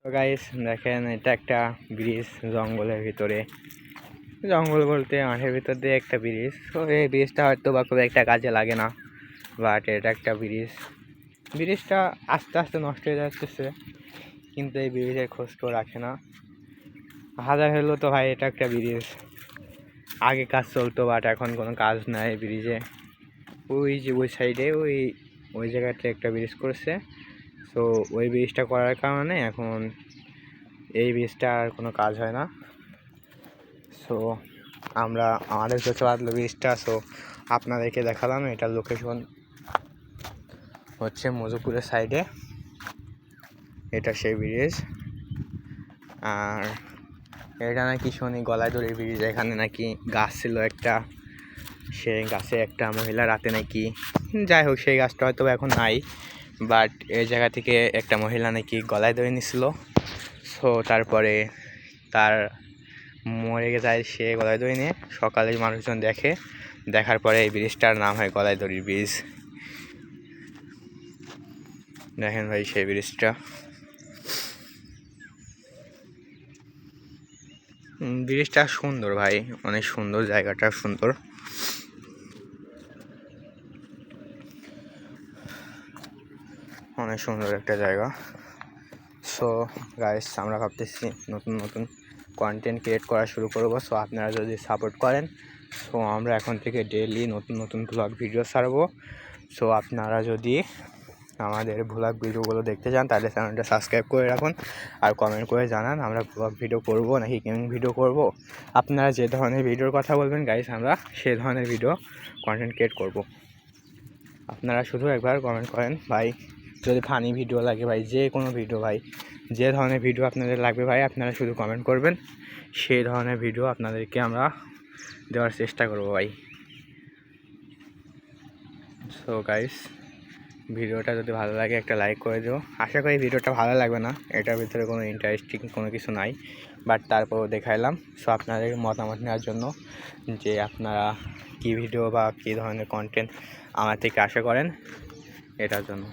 তো গাইস দেখেন, এটা একটা ব্রিজ জঙ্গলের ভিতরে। জঙ্গল বলতে মাঠের ভিতর দিয়ে একটা ব্রিজ। তো এই ব্রিজটা হয়তো বা খুব একটা কাজে লাগে না, বাট এটা একটা ব্রিজ। ব্রিজটা আস্তে আস্তে নষ্ট হয়ে যাচ্ছে, কিন্তু এই ব্রিজের খোঁজ কেউ রাখে না। হাজার হলো তো ভাই, এটা একটা ব্রিজ। আগে কাজ চলতো, বাট এখন কোনো কাজ নাই ব্রিজে। ওই যে ওই সাইডে ওই জায়গাতে একটা ব্রিজ করছে। তো ওই ব্রিজটা করার কারণে এখন এই ব্রিজটা আর কোনো কাজ হয় না। সো আমরা আমাদের চোখে বাঁধলো ব্রিজটা। সো আপনাদেরকে দেখালাম। এটার লোকেশন হচ্ছে মধুপুরের সাইডে, এটা সেই ব্রিজ। আর এটা নাকি শুনি গলায় দড়ি ব্রিজ। এখানে নাকি গাছ ছিল একটা, সেই গাছে একটা মহিলা রাতে নাকি, যাই হোক সেই গাছটা হয়তো এখন নাই, বাট এই জায়গা থেকে একটা মহিলা নাকি গলায় দড়ি নিছিল। সো তারপরে তার মরে যায় সে গলায় দড়ি নিয়ে। সকালে মানুষজন দেখার পরে এই ব্রিজটার নাম হয় গলায় দড়ি ব্রিজ। দেখেন ভাই সেই ব্রিজটা। ব্রিজটা সুন্দর ভাই, অনেক সুন্দর, জায়গাটা সুন্দর, অনেক সুন্দর একটা জায়গা। সো গাইস, আমরা ভাবতেছি নতুন নতুন কন্টেন্ট ক্রিয়েট করা শুরু করবো। সো আপনারা যদি সাপোর্ট করেন, সো আমরা এখন থেকে ডেইলি নতুন নতুন ব্লগ ভিডিও ছাড়বো। সো আপনারা যদি আমাদের ব্লগ ভিডিওগুলো দেখতে চান, তাহলে চ্যানেলটা সাবস্ক্রাইব করে রাখুন আর কমেন্ট করে জানান আমরা ব্লগ ভিডিও করব নাকি গেমিং ভিডিও করব। আপনারা যে ধরনের ভিডিওর কথা বলবেন গাইস, আমরা সে ধরনের ভিডিও কন্টেন্ট ক্রিয়েট করব। আপনারা শুধু একবার কমেন্ট করেন ভাই, যদি ফানি ভিডিও লাগে ভাই, যে কোনো ভিডিও ভাই, যে ধরনের ভিডিও আপনাদের লাগবে ভাই, আপনারা শুধু কমেন্ট করবেন, সেই ধরনের ভিডিও আপনাদেরকে আমরা দেওয়ার চেষ্টা করব ভাই। সো গাইস, ভিডিওটা যদি ভালো লাগে একটা লাইক করে দিও। আশা করি ভিডিওটা ভালো লাগবে না, এটার ভিতরে কোনো ইন্টারেস্টিং কোনো কিছু নাই, বাট তারপরেও দেখাইলাম। সো আপনাদের মতামত নেওয়ার জন্য, যে আপনারা কী ভিডিও বা কী ধরনের কন্টেন্ট আমার থেকে আশা করেন, এটার জন্য।